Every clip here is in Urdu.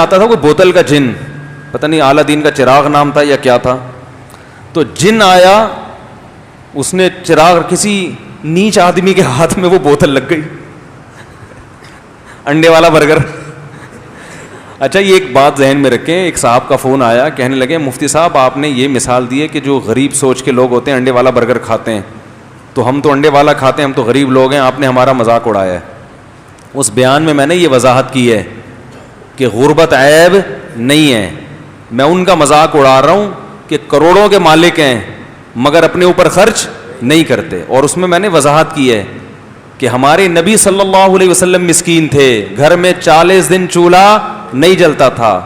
آتا تھا کوئی بوتل کا جن, پتہ نہیں اعلیٰ دین کا چراغ نام تھا یا کیا تھا, تو جن آیا, اس نے چراغ, کسی نیچ آدمی کے ہاتھ میں وہ بوتل لگ گئی, انڈے والا برگر. اچھا یہ ایک بات ذہن میں رکھیں, ایک صاحب کا فون آیا, کہنے لگے مفتی صاحب آپ نے یہ مثال دی ہے کہ جو غریب سوچ کے لوگ ہوتے ہیں انڈے والا برگر کھاتے ہیں, تو ہم تو انڈے والا کھاتے ہیں, ہم تو غریب لوگ ہیں, آپ نے ہمارا مذاق اڑایا ہے. اس بیان میں میں نے یہ وضاحت کی ہے کہ غربت عیب نہیں ہے, میں ان کا مذاق اڑا رہا ہوں کہ کروڑوں کے مالک ہیں مگر اپنے اوپر خرچ نہیں کرتے. اور اس میں نے وضاحت کی ہے کہ ہمارے نبی صلی اللہ علیہ وسلم مسکین تھے, گھر میں 40 دن چولہا نہیں جلتا تھا,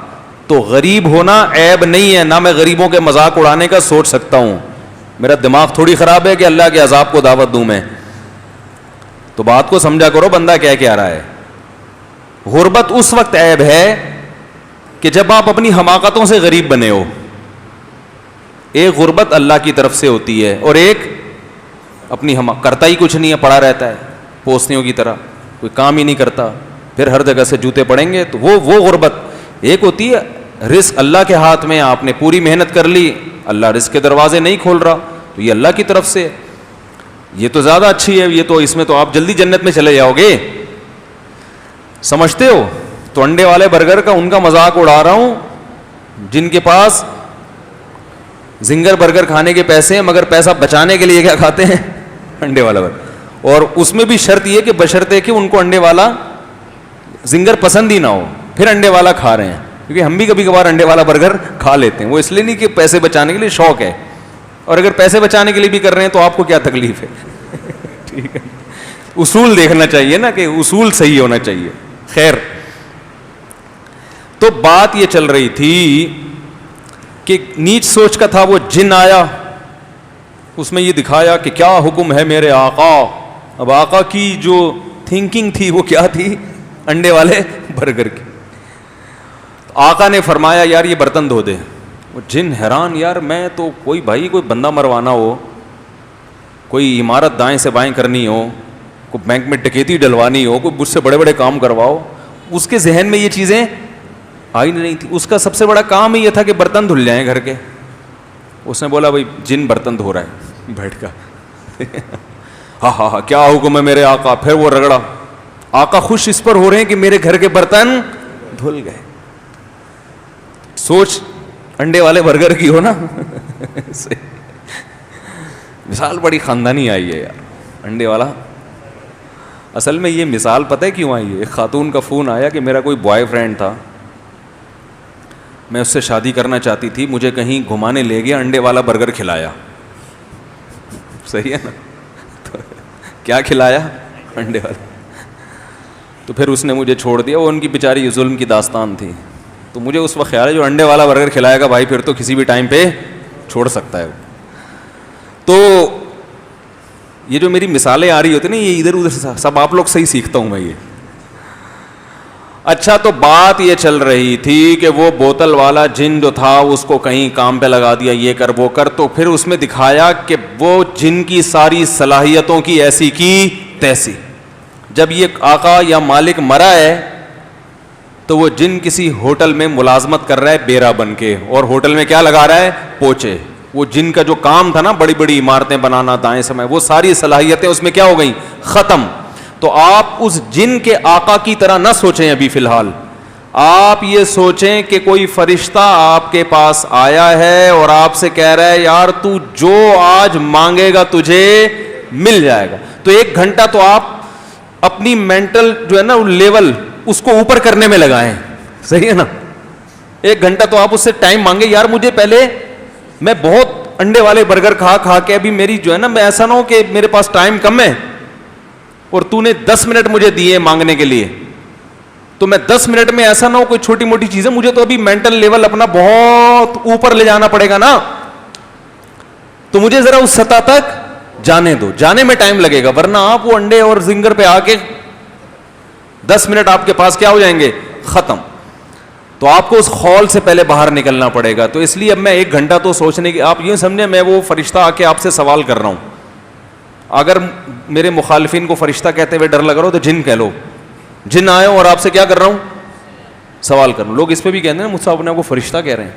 تو غریب ہونا عیب نہیں ہے. نہ میں غریبوں کے مذاق اڑانے کا سوچ سکتا ہوں, میرا دماغ تھوڑی خراب ہے کہ اللہ کے عذاب کو دعوت دوں میں. تو بات کو سمجھا کرو بندہ کیا رہا ہے. غربت اس وقت عیب ہے کہ جب آپ اپنی حماقتوں سے غریب بنے ہو. ایک غربت اللہ کی طرف سے ہوتی ہے, اور ایک اپنی کرتا ہی کچھ نہیں ہے, پڑا رہتا ہے پوسنیوں کی طرح, کوئی کام ہی نہیں کرتا, پھر ہر جگہ سے جوتے پڑیں گے. تو وہ غربت. ایک ہوتی ہے رزق اللہ کے ہاتھ میں, آپ نے پوری محنت کر لی, اللہ رزق کے دروازے نہیں کھول رہا, تو یہ اللہ کی طرف سے, یہ تو زیادہ اچھی ہے, یہ تو اس میں تو آپ جلدی جنت میں چلے جاؤ گے, سمجھتے ہو. تو انڈے والے برگر کا ان کا مذاق اڑا رہا ہوں جن کے پاس زنگر برگر کھانے کے پیسے ہیں مگر پیسہ بچانے کے لیے کیا کھاتے ہیں, انڈے والا برگر. اور اس میں بھی شرط یہ کہ بشرطے کہ ان کو انڈے والا زنگر پسند ہی نہ ہو, پھر انڈے والا کھا رہے ہیں. کیونکہ ہم بھی کبھی کبھار انڈے والا برگر کھا لیتے ہیں, وہ اس لیے نہیں کہ پیسے بچانے کے لیے, شوق ہے. اور اگر پیسے بچانے کے لیے بھی کر رہے ہیں تو آپ کو کیا تکلیف ہے. ٹھیک ہے, اصول دیکھنا چاہیے نا, کہ اصول صحیح ہونا چاہیے. خیر, تو بات یہ چل رہی تھی کہ نیچ سوچ کا تھا, وہ جن آیا, اس میں یہ دکھایا کہ کیا حکم ہے میرے آقا. اب آقا کی جو تھنکنگ تھی وہ کیا تھی, انڈے والے برگر کی. آقا نے فرمایا یار یہ برتن دھو دے. وہ جن حیران, یار میں تو کوئی بندہ مروانا ہو, کوئی عمارت دائیں سے بائیں کرنی ہو, کوئی بینک میں ڈکیتی ڈلوانی ہو, کوئی مجھ سے بڑے بڑے کام کرواؤ, اس کے ذہن میں یہ چیزیں آئی نہیں تھی. اس کا سب سے بڑا کام ہی یہ تھا کہ برتن دھل جائیں گھر کے. اس نے بولا بھائی جن برتن دھو رہا ہے بیٹھ کر. ہاں کیا حکم ہے میرے آقا. پھر وہ رگڑا, آقا خوش اس پر ہو رہے ہیں کہ میرے گھر کے برتن دھل گئے. سوچ انڈے والے برگر کی ہو نا. مثال بڑی خاندانی آئی ہے یار, انڈے والا. اصل میں یہ مثال پتہ ہے کیوں آئی ہے. ایک خاتون کا فون آیا کہ میرا کوئی بوائے فرینڈ تھا, میں اس سے شادی کرنا چاہتی تھی, مجھے کہیں گھمانے لے گیا, انڈے والا برگر کھلایا. صحیح ہے نا, کیا کھلایا, انڈے والا. تو پھر اس نے مجھے چھوڑ دیا. وہ ان کی بیچاری ظلم کی داستان تھی. تو مجھے اس وقت خیال ہے جو انڈے والا برگر کھلائے گا بھائی پھر تو کسی بھی ٹائم پہ چھوڑ سکتا ہے. تو یہ جو میری مثالیں آ رہی ہوتی نا, یہ ادھر ادھر سب آپ لوگ صحیح سیکھتا ہوں میں یہ. اچھا, تو بات یہ چل رہی تھی کہ وہ بوتل والا جن جو تھا اس کو کہیں کام پہ لگا دیا, یہ کر وہ کر. تو پھر اس میں دکھایا کہ وہ جن کی ساری صلاحیتوں کی ایسی کی تیسی. جب یہ آقا یا مالک مرا ہے تو وہ جن کسی ہوٹل میں ملازمت کر رہا ہے بیرا بن کے, اور ہوٹل میں کیا لگا رہا ہے, پوچے. وہ جن کا جو کام تھا نا بڑی بڑی عمارتیں بنانا دائیں سمے, وہ ساری صلاحیتیں اس میں کیا ہو گئیں, ختم. تو آپ اس جن کے آقا کی طرح نہ سوچیں ابھی فی الحال. آپ یہ سوچیں کہ کوئی فرشتہ آپ کے پاس آیا ہے اور آپ سے کہہ رہا ہے یار تو جو آج مانگے گا تجھے مل جائے گا. تو 1 گھنٹہ تو آپ اپنی مینٹل جو ہے نا لیول اس کو اوپر کرنے میں لگائیں. صحیح ہے نا, 1 گھنٹہ تو آپ اس سے ٹائم مانگے, یار مجھے پہلے, میں بہت انڈے والے برگر کھا کے ابھی میری جو ہے نا, میں ایسا نہ ہو کہ میرے پاس ٹائم کم ہے اور تو نے 10 منٹ مجھے دیے مانگنے کے لیے, تو میں 10 منٹ میں ایسا نہ ہو کوئی چھوٹی موٹی چیزیں, مجھے تو ابھی مینٹل لیول اپنا بہت اوپر لے جانا پڑے گا نا. تو مجھے ذرا اس سطح تک جانے دو, جانے میں ٹائم لگے گا, ورنہ آپ وہ انڈے اور زنگر پہ آ کے 10 منٹ آپ کے پاس کیا ہو جائیں گے, ختم. تو آپ کو اس خول سے پہلے باہر نکلنا پڑے گا. تو اس لیے اب میں 1 گھنٹہ تو سوچنے کی, آپ یوں سمجھیں میں وہ فرشتہ آ کے آپ سے سوال کر رہا ہوں. اگر میرے مخالفین کو فرشتہ کہتے ہوئے ڈر لگ رہا ہو تو جن کہہ لو. جن آئے ہوں اور آپ سے کیا کر رہا ہوں, سوال کروں. لوگ اس پہ بھی کہتے ہیں نا مجھ سے اپنے آپ کو فرشتہ کہہ رہے ہیں.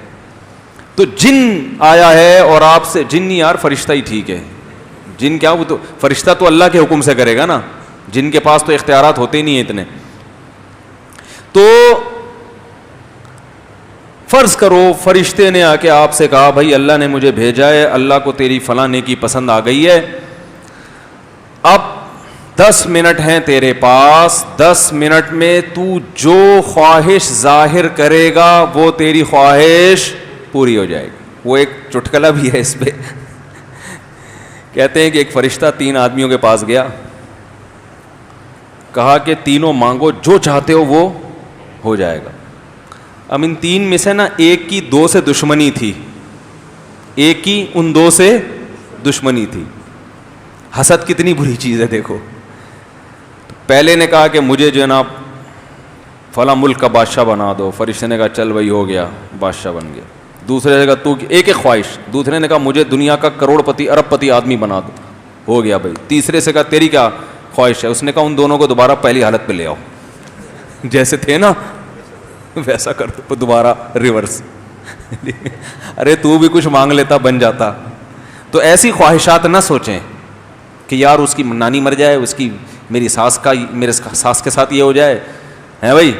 تو جن آیا ہے اور آپ سے, جن نہیں یار, فرشتہ ہی ٹھیک ہے. جن کیا, وہ تو فرشتہ تو اللہ کے حکم سے کرے گا نا, جن کے پاس تو اختیارات ہوتے ہی نہیں ہیں اتنے. تو فرض کرو فرشتے نے آ کے آپ سے کہا بھائی اللہ نے مجھے بھیجا ہے, اللہ کو تیری فلاں نیکی پسند آ گئی ہے, اب 10 منٹ ہیں تیرے پاس, 10 منٹ میں تو جو خواہش ظاہر کرے گا وہ تیری خواہش پوری ہو جائے گی. وہ ایک چٹکلا بھی ہے اس پہ. کہتے ہیں کہ ایک فرشتہ 3 آدمیوں کے پاس گیا, کہا کہ تینوں مانگو جو چاہتے ہو وہ ہو جائے گا. اب ان 3 میں سے نا ایک کی 2 سے دشمنی تھی, ایک کی ان 2 سے دشمنی تھی. حسد کتنی بری چیز ہے دیکھو. پہلے نے کہا کہ مجھے جو ہے نا فلاں ملک کا بادشاہ بنا دو. فرشتے نے کہا چل بھائی ہو گیا, بادشاہ بن گیا. دوسرے نے کہا تو ایک خواہش. دوسرے نے کہا مجھے دنیا کا کروڑ پتی ارب پتی آدمی بنا دو. ہو گیا بھائی. تیسرے سے کہا تیری کیا خواہش ہے؟ اس نے کہا ان دونوں کو دوبارہ پہلی حالت پہ لے آؤ, جیسے تھے نا ویسا کر دو, دوبارہ ریورس. ارے تو بھی کچھ مانگ لیتا بن جاتا. تو ایسی خواہشات نہ سوچیں کہ یار اس کی نانی مر جائے, اس کی میری ساس کے ساتھ یہ ہو جائے ہے بھائی,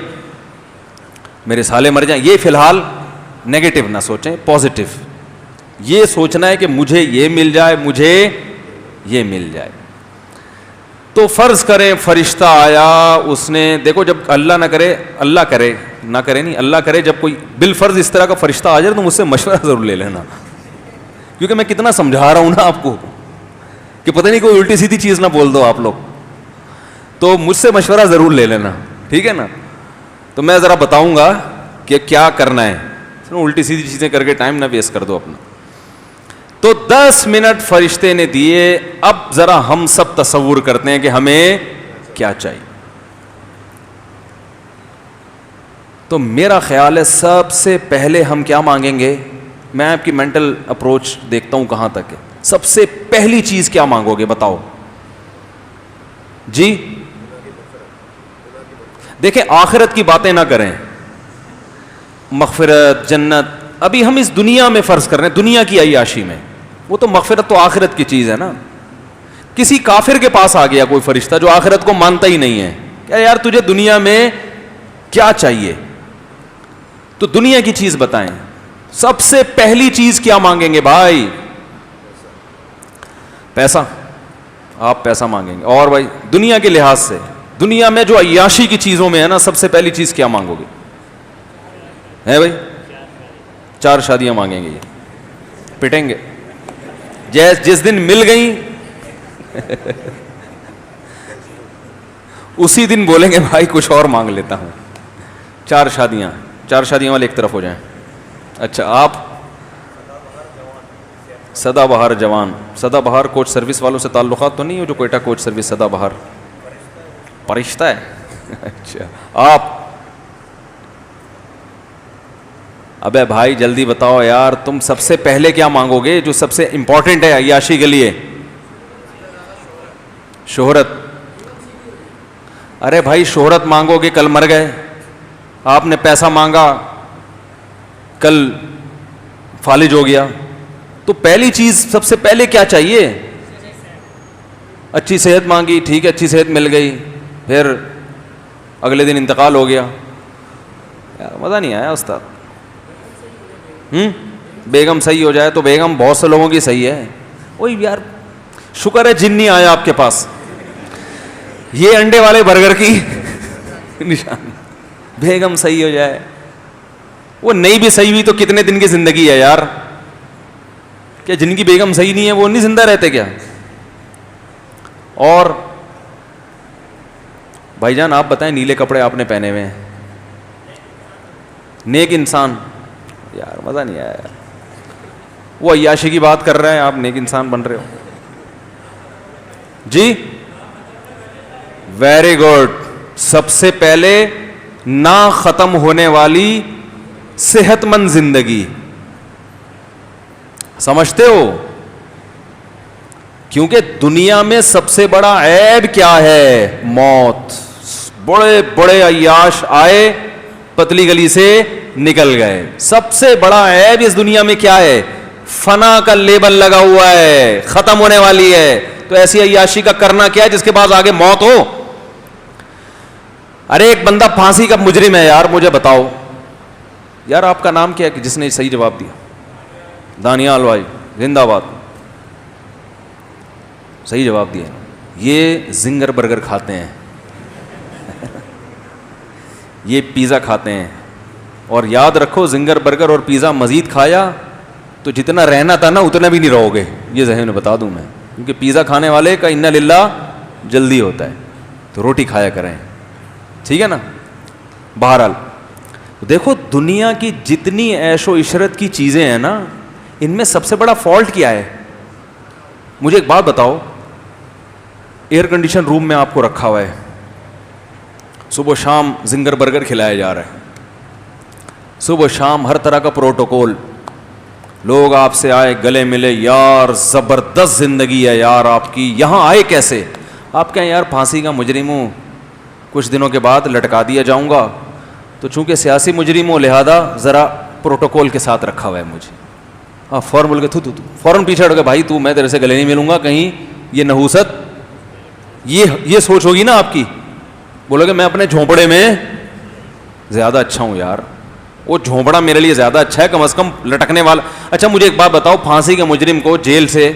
میرے سالے مر جائیں. یہ فی الحال نیگیٹو نہ سوچیں, پازیٹو یہ سوچنا ہے کہ مجھے یہ مل جائے, مجھے یہ مل جائے. تو فرض کریں فرشتہ آیا, اس نے دیکھو جب اللہ نہ کرے, اللہ کرے نہ کرے نہیں, اللہ کرے جب کوئی بالفرض اس طرح کا فرشتہ آ جائے تو مجھ سے مشورہ ضرور لے لینا, کیونکہ میں کتنا سمجھا رہا ہوں نا آپ کو کہ پتہ نہیں کوئی الٹی سیدھی چیز نہ بول دو آپ لوگ. تو مجھ سے مشورہ ضرور لے لینا, ٹھیک ہے نا. تو میں ذرا بتاؤں گا کہ کیا کرنا ہے, الٹی سیدھی چیزیں کر کے ٹائم نہ ویسٹ کر دو اپنا. تو 10 منٹ فرشتے نے دیے. اب ذرا ہم سب تصور کرتے ہیں کہ ہمیں کیا چاہیے. تو میرا خیال ہے سب سے پہلے ہم کیا مانگیں گے, میں آپ کی مینٹل اپروچ دیکھتا ہوں کہاں تک ہے. سب سے پہلی چیز کیا مانگو گے بتاؤ جی؟ دیکھیں آخرت کی باتیں نہ کریں, مغفرت جنت, ابھی ہم اس دنیا میں فرض کر رہے ہیں, دنیا کی عیاشی میں. وہ تو مغفرت تو آخرت کی چیز ہے نا. کسی کافر کے پاس آ گیا کوئی فرشتہ جو آخرت کو مانتا ہی نہیں ہے, کہ یار تجھے دنیا میں کیا چاہیے, تو دنیا کی چیز بتائیں. سب سے پہلی چیز کیا مانگیں گے بھائی؟ پیسہ. آپ پیسہ مانگیں گے. اور بھائی دنیا کے لحاظ سے, دنیا میں جو عیاشی کی چیزوں میں ہے نا, سب سے پہلی چیز کیا مانگو گے؟ ہے بھائی 4 شادیاں مانگیں گے, یہ پٹیں گے جس دن مل گئیں اسی دن بولیں گے بھائی کچھ اور مانگ لیتا ہوں. 4 شادیاں والے ایک طرف ہو جائیں. اچھا آپ سدا بہار جوان, سدا بہار کوچ سروس والوں سے تعلقات تو نہیں ہو جو کوئٹہ کوچ سروس سدا بہار فرشتہ ہے؟ اچھا آپ, ابے بھائی جلدی بتاؤ یار, تم سب سے پہلے کیا مانگو گے جو سب سے امپورٹنٹ ہے عیاشی کے لیے؟ شہرت. ارے بھائی شہرت مانگو گے, کل مر گئے, آپ نے پیسہ مانگا کل فالج ہو گیا, تو پہلی چیز سب سے پہلے کیا چاہیے؟ اچھی صحت مانگی, ٹھیک ہے اچھی صحت مل گئی, پھر اگلے دن انتقال ہو گیا. یار مزہ نہیں آیا استاد. بیگم صحیح ہو جائے تو بیگم بہت سے لوگوں کی صحیح ہے. وہی یار شکر ہے جن نہیں آیا آپ کے پاس. یہ انڈے والے برگر کی نشانی, بیگم صحیح ہو جائے. وہ نہیں بھی صحیح ہوئی تو کتنے دن کی زندگی ہے یار, کیا جن کی بیگم صحیح نہیں ہے وہ نہیں زندہ رہتے کیا؟ اور بھائی جان آپ بتائیں, نیلے کپڑے آپ نے پہنے ہوئے ہیں, نیک انسان, یار مزہ نہیں آیا یار. وہ عیاشی کی بات کر رہے ہیں, آپ نیک انسان بن رہے ہو جی. Very good. سب سے پہلے نہ ختم ہونے والی صحت مند زندگی, سمجھتے ہو؟ کیونکہ دنیا میں سب سے بڑا عیب کیا ہے؟ موت. بڑے بڑے عیاش آئے پتلی گلی سے نکل گئے. سب سے بڑا عیب اس دنیا میں کیا ہے؟ فنا کا لیبل لگا ہوا ہے, ختم ہونے والی ہے. تو ایسی عیاشی کا کرنا کیا ہے جس کے بعد آگے موت ہو؟ ارے ایک بندہ پھانسی کا مجرم ہے یار, مجھے بتاؤ یار آپ کا نام کیا ہے جس نے صحیح جواب دیا؟ دانیال بھائی زندہ باد, صحیح جواب دیا. یہ زنگر برگر کھاتے ہیں, یہ پیزا کھاتے ہیں, اور یاد رکھو زنگر برگر اور پیزا مزید کھایا تو جتنا رہنا تھا نا اتنا بھی نہیں رہو گے, یہ ذہن میں بتا دوں میں, کیونکہ پیزا کھانے والے کا انا للہ جلدی ہوتا ہے, تو روٹی کھایا کریں, ٹھیک ہے نا. بہرحال دیکھو دنیا کی جتنی عیش و عشرت کی چیزیں ہیں نا, ان میں سب سے بڑا فالٹ کیا ہے؟ مجھے ایک بات بتاؤ, ایئر کنڈیشن روم میں آپ کو رکھا ہوا ہے, صبح شام زنگر برگر کھلایا جا رہا ہے, صبح شام ہر طرح کا پروٹوکول, لوگ آپ سے آئے گلے ملے, یار زبردست زندگی ہے یار آپ کی, یہاں آئے کیسے؟ آپ کہیں یار پھانسی کا مجرم ہوں, کچھ دنوں کے بعد لٹکا دیا جاؤں گا, تو چونکہ سیاسی مجرم ہوں لہذا ذرا پروٹوکول کے ساتھ رکھا ہوا ہے مجھے. ہاں فوراً بول کے تو فوراً پیچھے ہٹ گئے, بھائی تو میں تیرے سے گلے نہیں ملوں گا, کہیں یہ نحوست, یہ سوچ ہوگی نا آپ کی. بولو کہ میں اپنے جھونپڑے میں زیادہ اچھا ہوں یار, وہ جھونپڑا میرے لیے زیادہ اچھا ہے, کم از کم لٹکنے والا. اچھا مجھے ایک بات بتاؤ, پھانسی کے مجرم کو جیل سے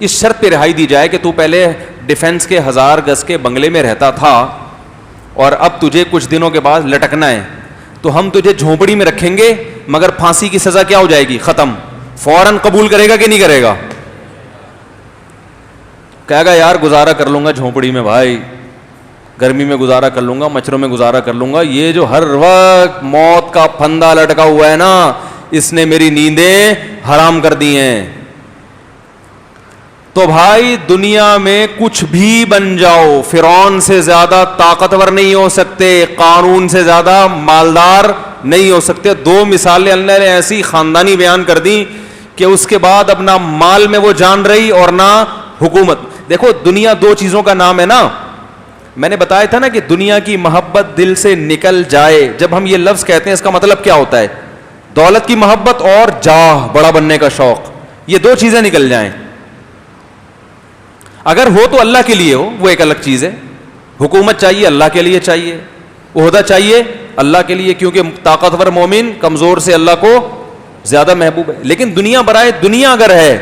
اس شرط پہ رہائی دی جائے کہ تو پہلے ڈیفنس کے 1000 گز کے بنگلے میں رہتا تھا اور اب تجھے کچھ دنوں کے بعد لٹکنا ہے, تو ہم تجھے جھونپڑی میں رکھیں گے, مگر پھانسی کی سزا کیا ہو جائے گی؟ ختم. فوراً قبول کرے گا کہ نہیں کرے گا؟ کہے گا یار گزارا کر لوں گا جھونپڑی میں بھائی, گرمی میں گزارا کر لوں گا, مچھروں میں گزارا کر لوں گا, یہ جو ہر وقت موت کا پھندا لٹکا ہوا ہے نا, اس نے میری نیندیں حرام کر دی ہیں. تو بھائی دنیا میں کچھ بھی بن جاؤ, فرعون سے زیادہ طاقتور نہیں ہو سکتے, قارون سے زیادہ مالدار نہیں ہو سکتے. 2 مثالیں اللہ نے ایسی خاندانی بیان کر دی کہ اس کے بعد اب نہ مال میں وہ جان رہی اور نہ حکومت. دیکھو دنیا 2 چیزوں کا نام ہے نا, میں نے بتایا تھا نا کہ دنیا کی محبت دل سے نکل جائے. جب ہم یہ لفظ کہتے ہیں اس کا مطلب کیا ہوتا ہے؟ دولت کی محبت اور جاہ, بڑا بننے کا شوق, یہ 2 چیزیں نکل جائیں. اگر ہو تو اللہ کے لیے ہو, وہ ایک الگ چیز ہے. حکومت چاہیے اللہ کے لیے چاہیے, عہدہ چاہیے اللہ کے لیے, کیونکہ طاقتور مومن کمزور سے اللہ کو زیادہ محبوب ہے. لیکن دنیا برائے دنیا اگر ہے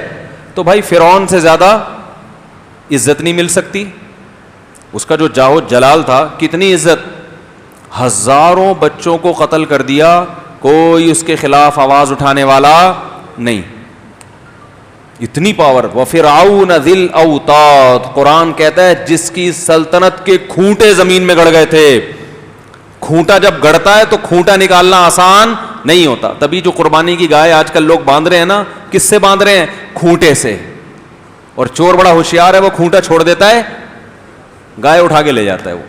تو بھائی فرعون سے زیادہ عزت نہیں مل سکتی. اس کا جو جاہ جلال تھا, کتنی عزت, ہزاروں بچوں کو قتل کر دیا, کوئی اس کے خلاف آواز اٹھانے والا نہیں. اتنی پاور. وَفِرْعَوْنَ ذِي الْأَوْتَادِ, قرآن کہتا ہے جس کی سلطنت کے کھونٹے زمین میں گڑ گئے تھے. کھونٹا جب گڑتا ہے تو کھونٹا نکالنا آسان نہیں ہوتا. تبھی جو قربانی کی گائے آج کل لوگ باندھ رہے ہیں نا, کس سے باندھ رہے ہیں؟ کھونٹے سے. اور چور بڑا ہوشیار ہے, وہ کھونٹا چھوڑ دیتا ہے, گائے اٹھا کے لے جاتا ہے. وہ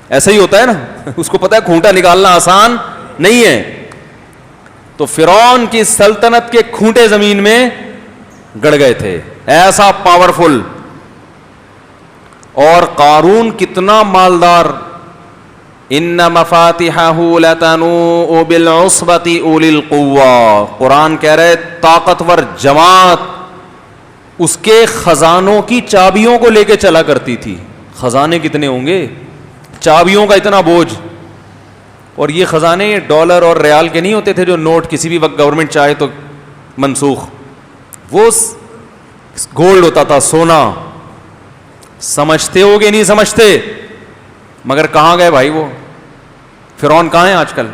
ایسا ہی ہوتا ہے نا, اس کو پتا ہے کھونٹا نکالنا آسان نہیں ہے. تو فرعون کی سلطنت کے کھونٹے زمین میں گڑ گئے تھے, ایسا پاورفل. اور قارون کتنا مالدار, ان مفاتحہ لتنوء بالعصبۃ اولی القوہ. قرآن کہہ رہے طاقتور جماعت اس کے خزانوں کی چابیوں کو لے کے چلا کرتی تھی. خزانے کتنے ہوں گے, چابیوں کا اتنا بوجھ. اور یہ خزانے ڈالر اور ریال کے نہیں ہوتے تھے جو نوٹ کسی بھی وقت گورنمنٹ چاہے تو منسوخ. وہ گولڈ ہوتا تھا, سونا. سمجھتے ہو گے نہیں سمجھتے, مگر کہاں گئے بھائی وہ فرعون؟ کہاں ہیں آج کل؟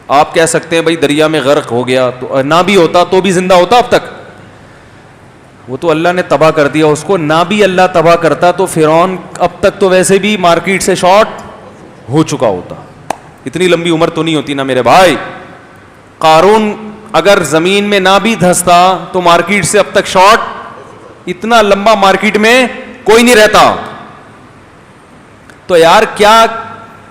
آپ کہہ سکتے ہیں بھائی دریا میں غرق ہو گیا, تو نہ بھی ہوتا تو بھی زندہ ہوتا اب تک. وہ تو اللہ نے تباہ کر دیا اس کو. نہ بھی اللہ تباہ کرتا تو فرعون اب تک تو ویسے بھی مارکیٹ سے شارٹ ہو چکا ہوتا. اتنی لمبی عمر تو نہیں ہوتی نا میرے بھائی. قارون اگر زمین میں نہ بھی دھستا تو مارکیٹ سے اب تک شارٹ, اتنا لمبا مارکیٹ میں کوئی نہیں رہتا. تو یار کیا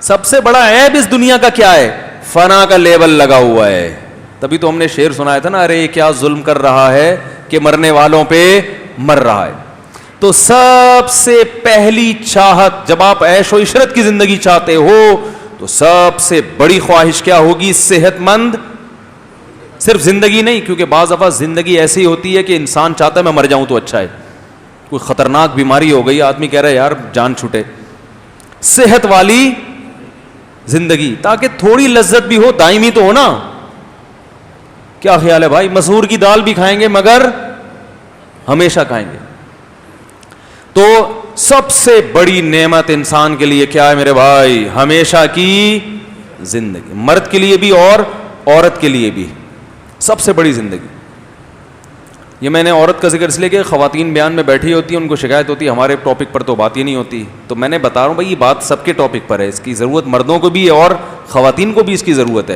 سب سے بڑا عیب اس دنیا کا کیا ہے؟ فنا کا لیبل لگا ہوا ہے. تبھی تو ہم نے شعر سنایا تھا نا, ارے کیا ظلم کر رہا ہے کہ مرنے والوں پہ مر رہا ہے. تو سب سے پہلی چاہت جب آپ عیش و عشرت کی زندگی چاہتے ہو تو سب سے بڑی خواہش کیا ہوگی؟ صحت مند صرف زندگی نہیں, کیونکہ بعض دفعہ زندگی ایسی ہوتی ہے کہ انسان چاہتا ہے میں مر جاؤں تو اچھا ہے, کوئی خطرناک بیماری ہو گئی, آدمی کہہ رہا ہے یار جان چھوٹے. صحت والی زندگی, تاکہ تھوڑی لذت بھی ہو, دائمی تو ہو نا. کیا خیال ہے بھائی؟ مسور کی دال بھی کھائیں گے مگر ہمیشہ کھائیں گے. تو سب سے بڑی نعمت انسان کے لیے کیا ہے میرے بھائی؟ ہمیشہ کی زندگی, مرد کے لیے بھی اور عورت کے لیے بھی سب سے بڑی زندگی. یہ میں نے عورت کا ذکر اس لیے کہ خواتین بیان میں بیٹھی ہوتی ہیں, ان کو شکایت ہوتی ہے ہمارے ٹاپک پر تو بات ہی نہیں ہوتی, تو میں نے بتا رہا ہوں بھائی یہ بات سب کے ٹاپک پر ہے, اس کی ضرورت مردوں کو بھی ہے اور خواتین کو بھی اس کی ضرورت ہے.